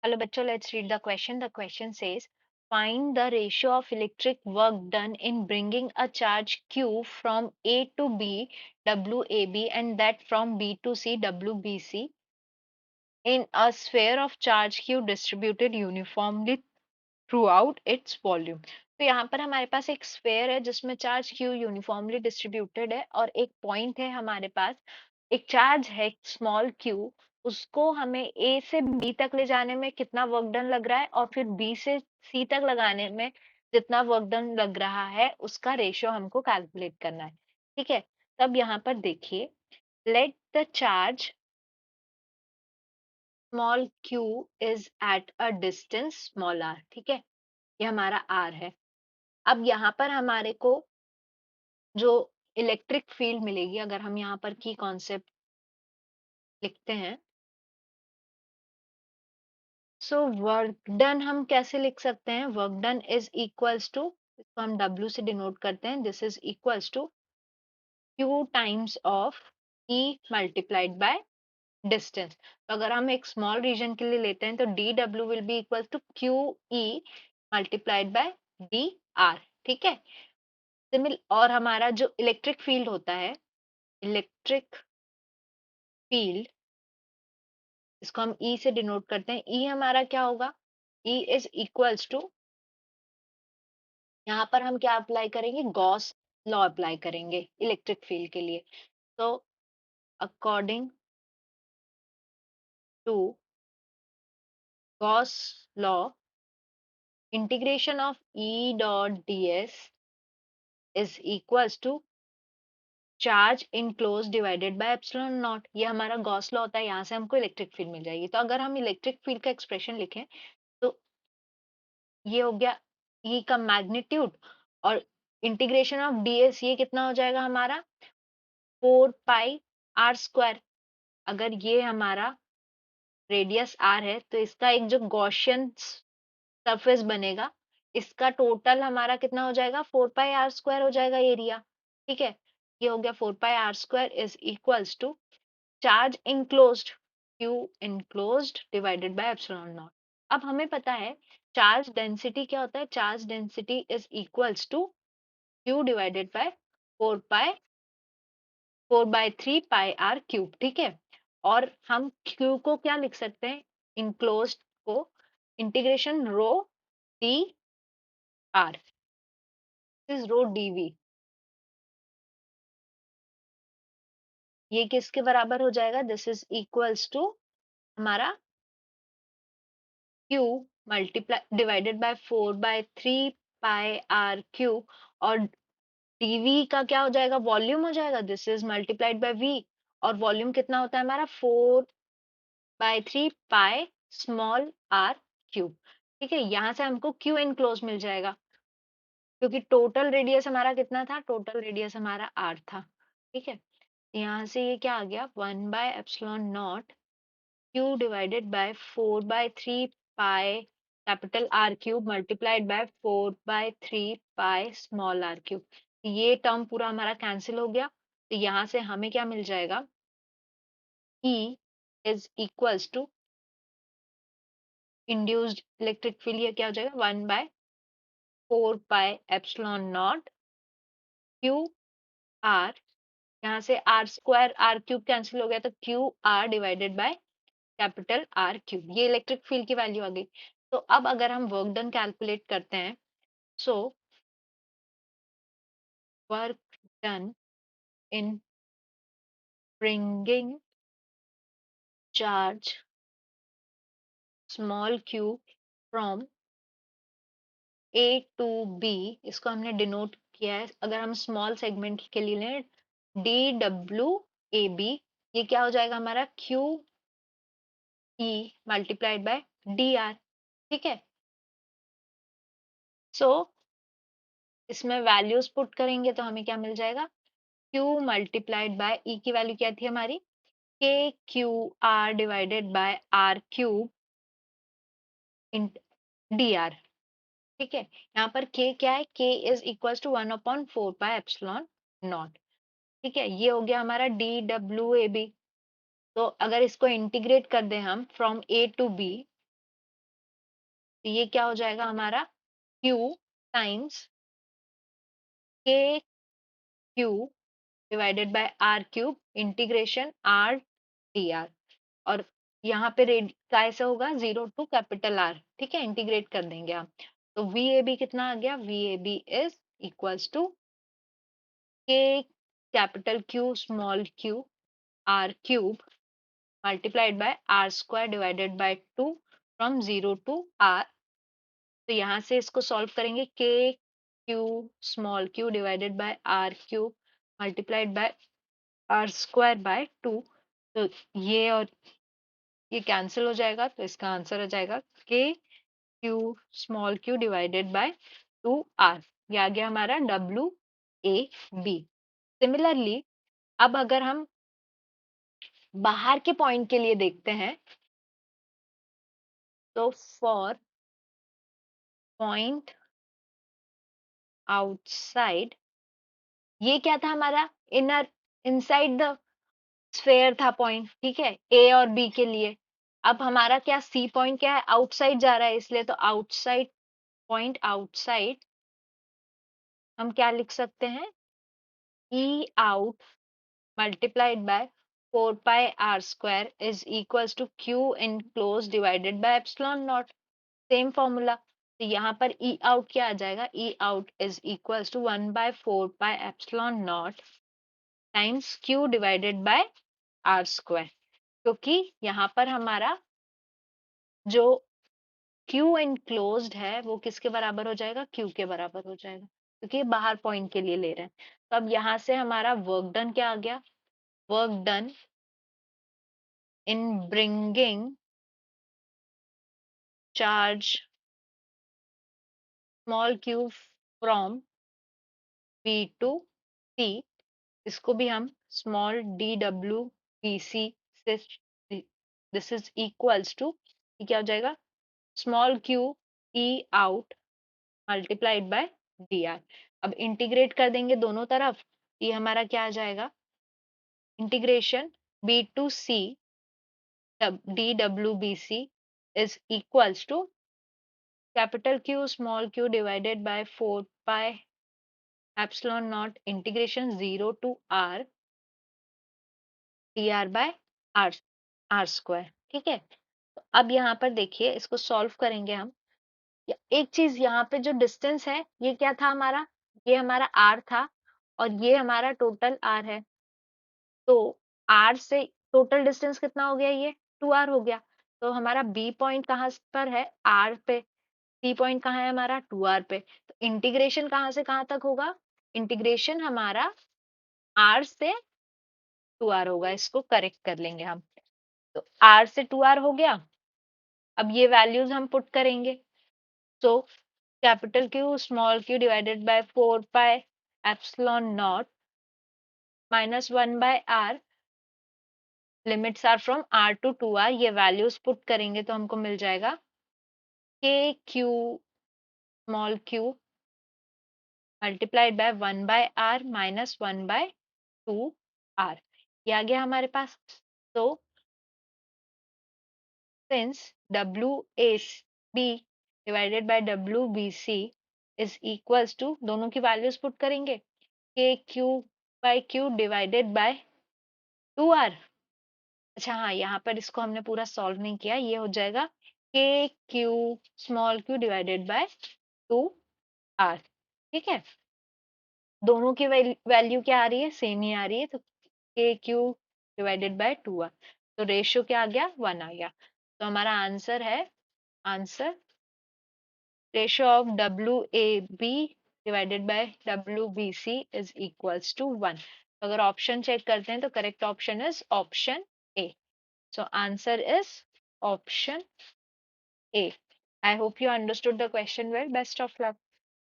Hello, bachcho, let's read the question. The question says, find the ratio of electric work done in bringing a charge Q from A to B, WAB, and that from B to C, WBC, in a sphere of charge Q distributed uniformly throughout its volume. तो यहाँ पर हमारे पास एक sphere है जिसमें charge Q uniformly distributed है और एक पॉइंट है हमारे पास, एक चार्ज है स्मॉल q, उसको हमें A से B तक ले जाने में कितना वर्क डन लग रहा है और फिर B से C तक लगाने में जितना वर्क डन लग रहा है उसका रेशियो हमको कैलकुलेट करना है। ठीक है, तब यहाँ पर देखिए, let the charge small q is at a distance small r। ठीक है, ये हमारा r है। अब यहाँ पर हमारे को जो इलेक्ट्रिक फील्ड मिलेगी, अगर हम यहाँ पर की कॉन्सेप्ट लिखते हैं, सो वर्क डन हम कैसे लिख सकते हैं? Work done is equals to, इसको हम W से डिनोट करते हैं, this is equals to Q times of E multiplied by distance. तो अगर हम एक स्मॉल रीजन के लिए लेते हैं तो DW will be equal to QE multiplied by DR। ठीक है, सिमिल, और हमारा जो इलेक्ट्रिक फील्ड होता है, इलेक्ट्रिक फील्ड, इसको हम E से डिनोट करते हैं, E हमारा क्या होगा? E इज इक्वल्स टू, यहाँ पर हम क्या अप्लाई करेंगे? गॉस लॉ अप्लाई करेंगे इलेक्ट्रिक फील्ड के लिए। तो according to Gauss law, integration of E dot ds is equals to charge enclose divided by epsilon not. ये हमारा गॉस लॉ होता है, यहाँ से हमको इलेक्ट्रिक फील्ड मिल जाएगी। तो अगर हम इलेक्ट्रिक फील्ड का एक्सप्रेशन लिखें तो ये हो गया E का मैग्नीट्यूड, और इंटीग्रेशन ऑफ ds ये कितना हो जाएगा हमारा? 4 पाई r स्क्वायर। अगर ये हमारा रेडियस r है तो इसका एक जो गॉसियन सरफेस बनेगा, इसका टोटल हमारा कितना हो जाएगा? 4 पाई r स्क्वायर हो जाएगा एरिया। ठीक है, ये हो गया 4 pi r square is equals to charge enclosed, Q enclosed divided by epsilon not. अब हमें पता है चार्ज डेंसिटी क्या होता है? Charge density is equals to Q divided by 4/3 pi r cube. ठीक है, और हम Q को क्या लिख सकते हैं? इनक्लोज्ड को integration rho d r, is rho dv, ये किसके बराबर हो जाएगा? दिस इज इक्वल्स टू हमारा Q multiply divided by 4/3 pi r cube, और dv का क्या हो जाएगा? वॉल्यूम हो जाएगा, this is multiplied by v, और वॉल्यूम कितना होता है हमारा? 4/3 पाई स्मॉल r क्यूब। ठीक है, यहाँ से हमको Q इनक्लोज मिल जाएगा, क्योंकि टोटल रेडियस हमारा कितना था? टोटल रेडियस हमारा r था। ठीक है, यहाँ से ये क्या आ गया? 1/एप्सिलॉन naught Q divided by 4/3 pi capital R cube multiplied by 4/3 pi small r cube. ये टर्म पूरा हमारा कैंसिल हो गया, तो यहाँ से हमें क्या मिल जाएगा? E is equals to induced electric field, ये क्या हो जाएगा? 1/4 pi epsilon not Q R, यहाँ से r² r³ कैंसिल हो गया, तो QR divided by capital R³ ये इलेक्ट्रिक फील्ड की वैल्यू आ गई। तो अब अगर हम वर्क डन कैलकुलेट करते हैं, so work done in bringing charge small q from A to B, इसको हमने डिनोट किया है, अगर हम स्मॉल सेगमेंट के लिए लें DWAB, ये क्या हो जाएगा हमारा? QE multiplied by DR। ठीक है, सो इसमें वैल्यूज पुट करेंगे तो हमें क्या मिल जाएगा? Q मल्टीप्लाइड बाय E की वैल्यू क्या थी हमारी? KQR divided by R³ in DR। ठीक है, यहाँ पर K क्या है? K is equal to 1/4 pi epsilon not. ठीक है, ये हो गया हमारा DWAB। तो अगर इसको इंटीग्रेट कर दें हम फ्रॉम A टू B, तो ये क्या हो जाएगा हमारा Q times K Q divided by r cube integration r d r. और यहाँ पे रेड कैसे होगा, 0 to R, ठीक है, इंटीग्रेट कर देंगे हम। तो वी ए बी कितना आ गया, V A B is equals to k capital Q small q r cube multiplied by r square divided by 2 from 0 to R। तो यहाँ से इसको सॉल्व करेंगे, K Q small Q divided by r cube multiplied by r square by 2। तो ये और ये cancel हो जाएगा, तो इसका आंसर हो जाएगा K Q small Q divided by 2R। ये आ गया हमारा WAB। सिमिलरली अब अगर हम बाहर के पॉइंट के लिए देखते हैं, तो फॉर पॉइंट आउटसाइड, ये क्या था हमारा, इनर इनसाइड द स्फेयर था पॉइंट, ठीक है, ए और बी के लिए। अब हमारा क्या सी पॉइंट क्या है, आउटसाइड जा रहा है, इसलिए तो आउटसाइड पॉइंट आउटसाइड हम क्या लिख सकते हैं, E out multiplied by 4 pi r square is equals to q enclosed divided by epsilon naught। Same formula, तो यहाँ पर ई आउट क्या आ जाएगा, E out is equals to 1/4 pi epsilon naught times q divided by r square. क्योंकि यहाँ पर हमारा जो Q enclosed है वो किसके बराबर हो जाएगा, Q के बराबर हो जाएगा, क्योंकि ये बाहर पॉइंट के लिए ले रहे हैं। तो अब यहाँ से हमारा वर्क डन क्या आ गया, work done in bringing charge small q from B to C, इसको भी हम स्मॉल DWBC से, दिस इज इक्वल्स टू, क्या हो जाएगा, small q E out multiplied by dr। अब इंटीग्रेट कर देंगे दोनों तरफ, ये हमारा क्या आ जाएगा, integration B to C DWBC is equals to capital Q small q divided by 4 pi epsilon naught integration 0 to R dr by r square, ठीक है। तो अब यहाँ पर देखिए, इसको सॉल्व करेंगे हम। एक चीज यहाँ पे जो डिस्टेंस है, ये क्या था हमारा, ये हमारा r था, और ये हमारा टोटल r है। तो r से टोटल डिस्टेंस कितना हो गया, ये 2r हो गया। तो हमारा b पॉइंट कहाँ पर है, r पे, c पॉइंट कहाँ है हमारा, 2r पे। तो इंटीग्रेशन कहाँ से कहाँ तक होगा, इंटीग्रेशन हमारा r से 2r होगा। इसको करेक्ट कर लेंगे हम। तो r से 2r हो गया। अब ये वैल्यूज हम पुट करेंगे। So capital Q small q divided by 4 pi epsilon not minus 1/r, limits are from r to 2r। ये वैल्यूज पुट करेंगे तो हमको मिल जाएगा K Q small q multiplied by 1/r minus 1/2r। ये आ गया हमारे पास। तो since WAB divided by WBC is equals to, दोनों की वैल्यूज पुट करेंगे, K Q by Q divided by 2r। अच्छा हाँ, यहाँ पर इसको हमने पूरा सॉल्व नहीं किया, ये हो जाएगा K Q small Q divided by 2r, ठीक है। दोनों की वैल्यू क्या आ रही है, सेम ही आ रही है, तो के क्यू डिवाइडेड बाय 2r। तो रेशियो क्या आ गया, 1 आ गया। तो हमारा आंसर है, answer ratio of WAB divided by WBC is equals to 1। अगर ऑप्शन चेक करते हैं तो correct option is option A. So answer is option A. I hope you understood the question well. Best of luck.